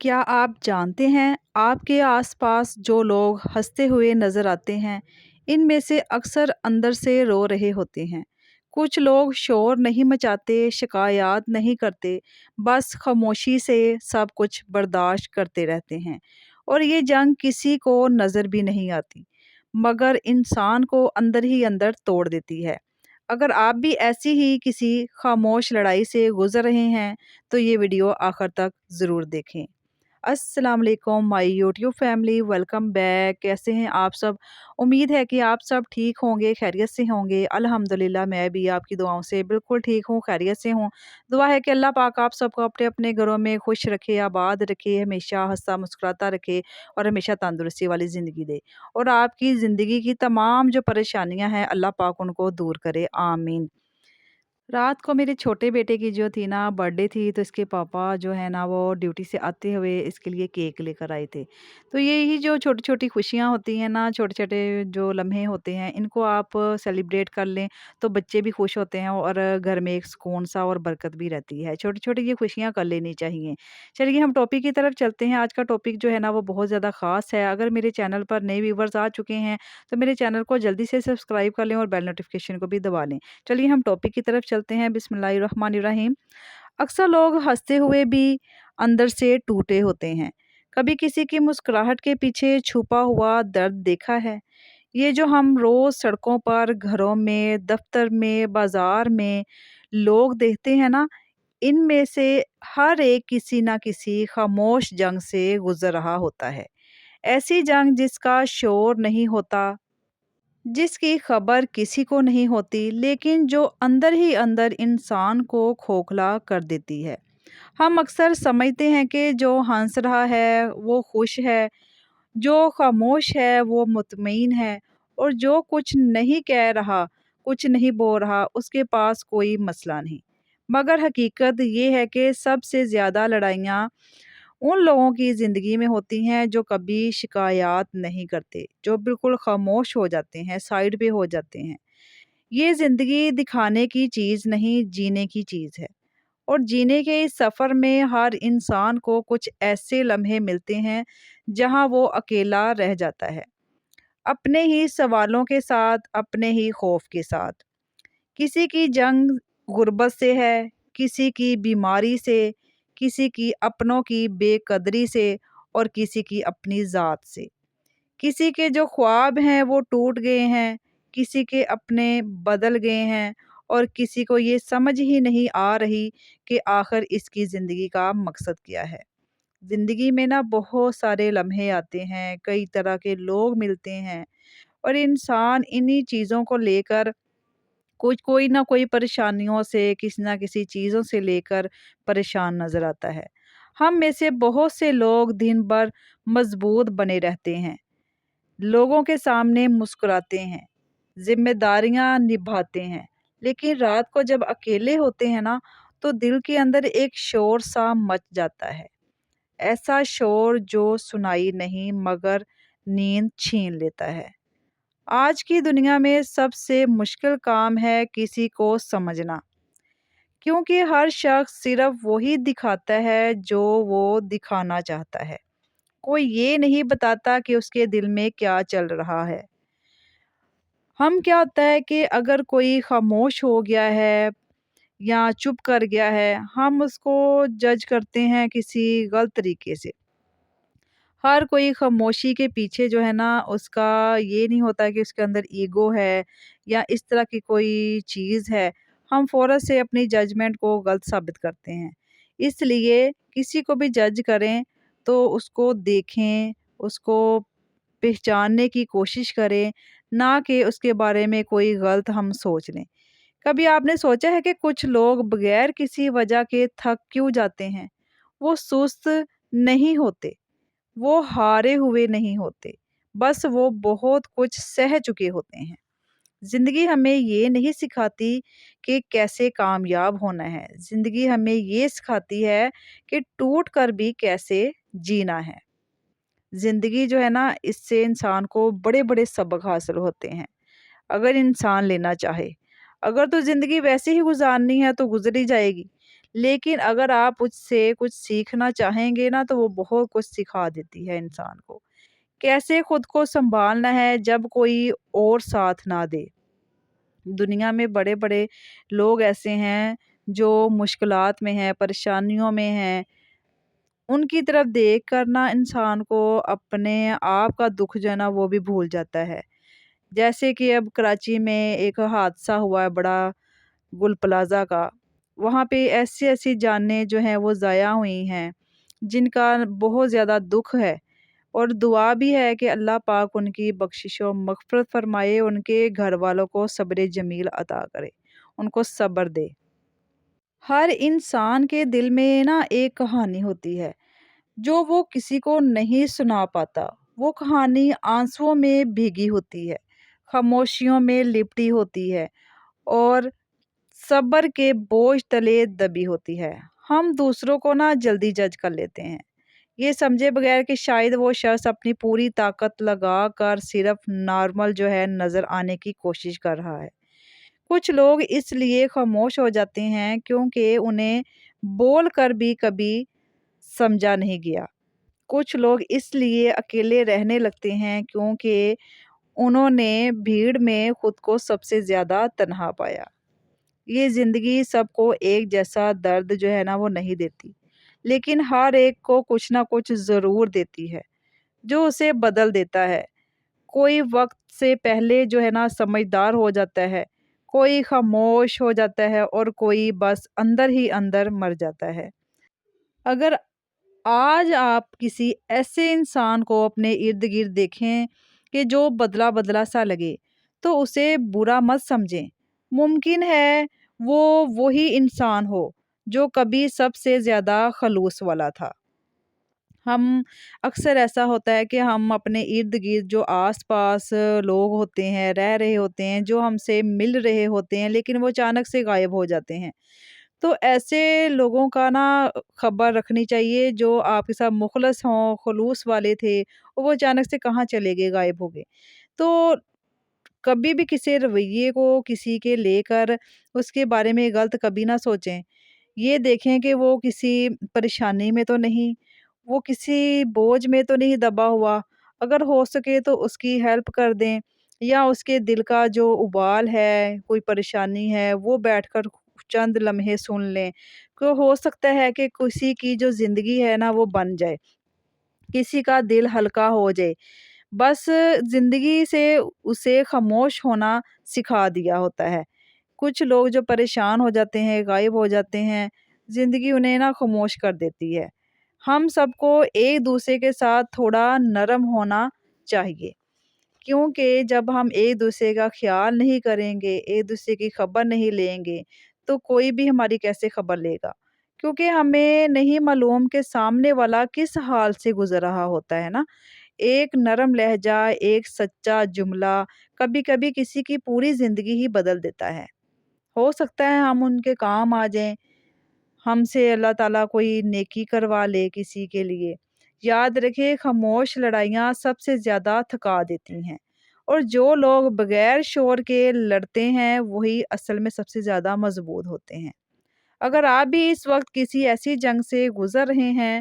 क्या आप जानते हैं आपके आसपास जो लोग हंसते हुए नजर आते हैं, इनमें से अक्सर अंदर से रो रहे होते हैं। कुछ लोग शोर नहीं मचाते, शिकायत नहीं करते, बस खामोशी से सब कुछ बर्दाश्त करते रहते हैं। और ये जंग किसी को नज़र भी नहीं आती, मगर इंसान को अंदर ही अंदर तोड़ देती है। अगर आप भी ऐसी ही किसी खामोश लड़ाई से गुजर रहे हैं, तो ये वीडियो आखिर तक ज़रूर देखें। अस्सलाम वालेकुम my YouTube family, welcome back. कैसे हैं आप सब? उम्मीद है कि आप सब ठीक होंगे, खैरियत से होंगे। अल्हम्दुलिल्लाह मैं भी आपकी दुआओं से बिल्कुल ठीक हूँ, खैरियत से हूँ। दुआ है कि अल्लाह पाक आप सबको अपने अपने घरों में खुश रखे, आबाद रखे, हमेशा हंसता मुस्कुराता रखे और हमेशा तंदुरुस्ती वाली ज़िंदगी दे। और आपकी ज़िंदगी की तमाम जो परेशानियां हैं, अल्लाह पाक उनको दूर करे, आमीन। रात को मेरे छोटे बेटे की जो थी ना बर्थडे थी, तो इसके पापा जो है ना वो ड्यूटी से आते हुए इसके लिए केक लेकर आए थे। तो यही जो छोटी-छोटी खुशियाँ होती हैं ना, छोटे-छोटे जो लम्हे होते हैं, इनको आप सेलिब्रेट कर लें तो बच्चे भी खुश होते हैं और घर में एक सुकून-सा और बरकत भी रहती है। छोटी-छोटी ये खुशियाँ कर लेनी चाहिए। चलिए हम टॉपिक की तरफ चलते हैं। आज का टॉपिक जो है ना वो बहुत ज़्यादा ख़ास है। अगर मेरे चैनल पर नए व्यूवर्स आ चुके हैं, तो मेरे चैनल को जल्दी से सब्सक्राइब कर लें और बेल नोटिफ़िकेशन को भी दबा लें। चलिए हम टॉपिक की तरफ चलते हैं। बिस्मिल्लाहिर्रहमानिर्रहीम। अक्सर लोग हंसते हुए भी अंदर से टूटे होते हैं। कभी किसी की मुस्कुराहट के पीछे छुपा हुआ दर्द देखा है? ये जो हम रोज सड़कों पर, घरों में, दफ्तर में, बाजार में लोग देखते हैं ना, इनमें से हर एक किसी ना किसी खामोश जंग से गुजर रहा होता है। ऐसी जंग जिसका शोर नहीं होता, जिसकी खबर किसी को नहीं होती, लेकिन जो अंदर ही अंदर इंसान को खोखला कर देती है। हम अक्सर समझते हैं कि जो हंस रहा है वो खुश है, जो खामोश है वो मुतमईन है, और जो कुछ नहीं कह रहा, कुछ नहीं बोल रहा, उसके पास कोई मसला नहीं। मगर हकीकत ये है कि सबसे ज़्यादा लड़ाइयाँ उन लोगों की ज़िंदगी में होती हैं जो कभी शिकायत नहीं करते, जो बिल्कुल खामोश हो जाते हैं, साइड पे हो जाते हैं। ये ज़िंदगी दिखाने की चीज़ नहीं, जीने की चीज़ है। और जीने के इस सफ़र में हर इंसान को कुछ ऐसे लम्हे मिलते हैं जहाँ वो अकेला रह जाता है, अपने ही सवालों के साथ, अपने ही खौफ के साथ। किसी की जंग गुर्बत से है, किसी की बीमारी से, किसी की अपनों की बेकदरी से, और किसी की अपनी ज़ात से। किसी के जो ख्वाब हैं वो टूट गए हैं, किसी के अपने बदल गए हैं, और किसी को ये समझ ही नहीं आ रही कि आखिर इसकी ज़िंदगी का मकसद क्या है। ज़िंदगी में ना बहुत सारे लम्हे आते हैं, कई तरह के लोग मिलते हैं, और इंसान इन्हीं चीज़ों को लेकर कुछ कोई ना कोई परेशानियों से, किसी ना किसी चीज़ों से लेकर परेशान नज़र आता है। हम में से बहुत से लोग दिन भर मज़बूत बने रहते हैं, लोगों के सामने मुस्कुराते हैं, ज़िम्मेदारियाँ निभाते हैं, लेकिन रात को जब अकेले होते हैं ना, तो दिल के अंदर एक शोर-सा मच जाता है। ऐसा शोर जो सुनाई नहीं मगर नींद छीन लेता है। आज की दुनिया में सबसे मुश्किल काम है किसी को समझना, क्योंकि हर शख्स सिर्फ वही दिखाता है जो वो दिखाना चाहता है। कोई ये नहीं बताता कि उसके दिल में क्या चल रहा है। हम क्या होता है कि अगर कोई खामोश हो गया है या चुप कर गया है, हम उसको जज करते हैं किसी गलत तरीके से। हर कोई खामोशी के पीछे जो है ना, उसका ये नहीं होता कि उसके अंदर ईगो है या इस तरह की कोई चीज़ है। हम फ़ौरन से अपनी जजमेंट को गलत साबित करते हैं। इसलिए किसी को भी जज करें तो उसको देखें, उसको पहचानने की कोशिश करें, ना कि उसके बारे में कोई गलत हम सोच लें। कभी आपने सोचा है कि कुछ लोग बगैर किसी वजह के थक क्यों जाते हैं? वो सुस्त नहीं होते, वो हारे हुए नहीं होते, बस वो बहुत कुछ सह चुके होते हैं। ज़िंदगी हमें ये नहीं सिखाती कि कैसे कामयाब होना है, ज़िंदगी हमें ये सिखाती है कि टूट कर भी कैसे जीना है। ज़िंदगी जो है ना, इससे इंसान को बड़े-बड़े सबक हासिल होते हैं, अगर इंसान लेना चाहे। अगर तो ज़िंदगी वैसे ही गुज़ारनी है तो गुज़र ही जाएगी, لیکن اگر آپ اس سے کچھ سیکھنا چاہیں گے نا تو وہ بہت کچھ سکھا دیتی ہے انسان کو۔ کیسے خود کو سنبھالنا ہے جب کوئی اور ساتھ نہ دے۔ دنیا میں بڑے بڑے لوگ ایسے ہیں جو مشکلات میں ہیں، پریشانیوں میں ہیں، ان کی طرف دیکھ کر نا انسان کو اپنے آپ کا دکھ جو ہے نا وہ بھی بھول جاتا ہے۔ جیسے کہ اب کراچی میں ایک حادثہ ہوا ہے بڑا، گل پلازہ کا۔ وہاں پہ ایسی ایسی جانیں جو ہیں وہ ضائع ہوئی ہیں، جن کا بہت زیادہ دکھ ہے، اور دعا بھی ہے کہ اللہ پاک ان کی بخشش و مغفرت فرمائے، ان کے گھر والوں کو صبر جمیل عطا کرے، ان کو صبر دے۔ ہر انسان کے دل میں نا ایک کہانی ہوتی ہے جو وہ کسی کو نہیں سنا پاتا۔ وہ کہانی آنسوؤں میں بھیگی ہوتی ہے، خاموشیوں میں لپٹی ہوتی ہے، اور صبر کے بوجھ تلے دبی ہوتی ہے۔ ہم دوسروں کو نا جلدی جج کر لیتے ہیں، یہ سمجھے بغیر کہ شاید وہ شخص اپنی پوری طاقت لگا کر صرف نارمل جو ہے نظر آنے کی کوشش کر رہا ہے۔ کچھ لوگ اس لیے خاموش ہو جاتے ہیں کیونکہ انہیں بول کر بھی کبھی سمجھا نہیں گیا۔ کچھ لوگ اس لیے اکیلے رہنے لگتے ہیں کیونکہ انہوں نے بھیڑ میں خود کو سب سے زیادہ تنہا پایا۔ یہ زندگی سب کو ایک جیسا درد جو ہے نا وہ نہیں دیتی، لیکن ہر ایک کو کچھ نہ کچھ ضرور دیتی ہے جو اسے بدل دیتا ہے۔ کوئی وقت سے پہلے جو ہے نا سمجھدار ہو جاتا ہے، کوئی خاموش ہو جاتا ہے، اور کوئی بس اندر ہی اندر مر جاتا ہے۔ اگر آج آپ کسی ایسے انسان کو اپنے ارد گرد دیکھیں کہ جو بدلا بدلا سا لگے تو اسے برا مت سمجھیں۔ ممکن ہے وہ وہی انسان ہو جو کبھی سب سے زیادہ خلوص والا تھا۔ ہم اکثر ایسا ہوتا ہے کہ ہم اپنے ارد گرد جو آس پاس لوگ ہوتے ہیں، رہ رہے ہوتے ہیں، جو ہم سے مل رہے ہوتے ہیں، لیکن وہ اچانک سے غائب ہو جاتے ہیں۔ تو ایسے لوگوں کا نا خبر رکھنی چاہیے جو آپ کے ساتھ مخلص ہوں، خلوص والے تھے، اور وہ اچانک سے کہاں چلے گئے، غائب ہو گئے۔ تو کبھی بھی کسی رویے کو کسی کے لے کر اس کے بارے میں غلط کبھی نہ سوچیں۔ یہ دیکھیں کہ وہ کسی پریشانی میں تو نہیں، وہ کسی بوجھ میں تو نہیں دبا ہوا۔ اگر ہو سکے تو اس کی ہیلپ کر دیں، یا اس کے دل کا جو ابال ہے، کوئی پریشانی ہے، وہ بیٹھ کر چند لمحے سن لیں۔ کہ ہو سکتا ہے کہ کسی کی جو زندگی ہے نا وہ بن جائے، کسی کا دل ہلکا ہو جائے۔ بس زندگی سے اسے خاموش ہونا سکھا دیا ہوتا ہے۔ کچھ لوگ جو پریشان ہو جاتے ہیں، غائب ہو جاتے ہیں، زندگی انہیں نا خاموش کر دیتی ہے۔ ہم سب کو ایک دوسرے کے ساتھ تھوڑا نرم ہونا چاہیے، کیونکہ جب ہم ایک دوسرے کا خیال نہیں کریں گے، ایک دوسرے کی خبر نہیں لیں گے، تو کوئی بھی ہماری کیسے خبر لے گا؟ کیونکہ ہمیں نہیں معلوم کہ سامنے والا کس حال سے گزر رہا ہوتا ہے نا۔ ایک نرم لہجہ، ایک سچا جملہ کبھی کبھی کسی کی پوری زندگی ہی بدل دیتا ہے۔ ہو سکتا ہے ہم ان کے کام آ جائیں، ہم سے اللہ تعالیٰ کوئی نیکی کروا لے کسی کے لیے۔ یاد رکھے، خاموش لڑائیاں سب سے زیادہ تھکا دیتی ہیں، اور جو لوگ بغیر شور کے لڑتے ہیں وہی اصل میں سب سے زیادہ مضبوط ہوتے ہیں۔ اگر آپ بھی اس وقت کسی ایسی جنگ سے گزر رہے ہیں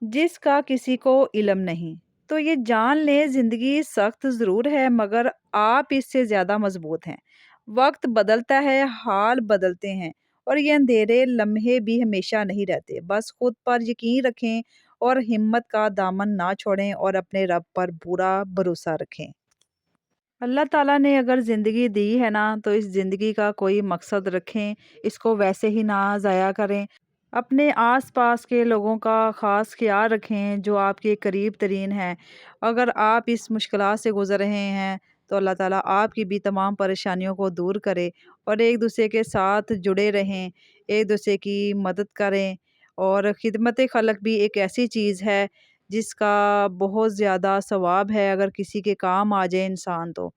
جس کا کسی کو علم نہیں، تو یہ جان لیں زندگی سخت ضرور ہے، مگر آپ اس سے زیادہ مضبوط ہیں۔ وقت بدلتا ہے، حال بدلتے ہیں، اور یہ اندھیرے لمحے بھی ہمیشہ نہیں رہتے۔ بس خود پر یقین رکھیں، اور ہمت کا دامن نہ چھوڑیں، اور اپنے رب پر پورا بھروسہ رکھیں۔ اللہ تعالیٰ نے اگر زندگی دی ہے نا تو اس زندگی کا کوئی مقصد رکھیں، اس کو ویسے ہی نہ ضائع کریں۔ اپنے آس پاس کے لوگوں کا خاص خیال رکھیں جو آپ کے قریب ترین ہیں۔ اگر آپ اس مشکلات سے گزر رہے ہیں تو اللہ تعالیٰ آپ کی بھی تمام پریشانیوں کو دور کرے، اور ایک دوسرے کے ساتھ جڑے رہیں، ایک دوسرے کی مدد کریں۔ اور خدمت خلق بھی ایک ایسی چیز ہے جس کا بہت زیادہ ثواب ہے، اگر کسی کے کام آ جائے انسان تو۔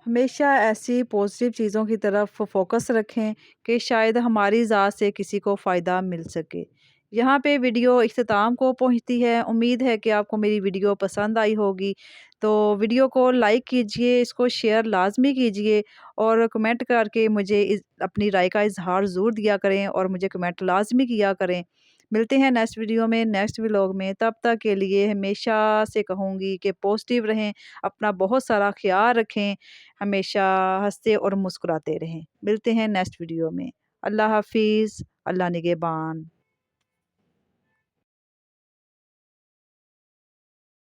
ہمیشہ ایسی پازیٹیو چیزوں کی طرف فوکس رکھیں کہ شاید ہماری ذات سے کسی کو فائدہ مل سکے۔ यहाँ पे वीडियो इख्तिताम को पहुँचती है। उम्मीद है कि आपको मेरी वीडियो पसंद आई होगी। तो वीडियो को लाइक कीजिए, इसको शेयर लाज़मी कीजिए और कमेंट करके मुझे अपनी राय का इज़हार ज़रूर दिया करें और मुझे कमेंट लाज़मी किया करें। मिलते हैं नेक्स्ट वीडियो में, नेक्स्ट व्लॉग में। तब तक के लिए हमेशा से कहूँगी कि पॉज़िटिव रहें, अपना बहुत सारा ख़्याल रखें, हमेशा हँसते और मुस्कुराते रहें। मिलते हैं नेक्स्ट वीडियो में। अल्लाह हाफ़िज़, अल्लाह निगहबान।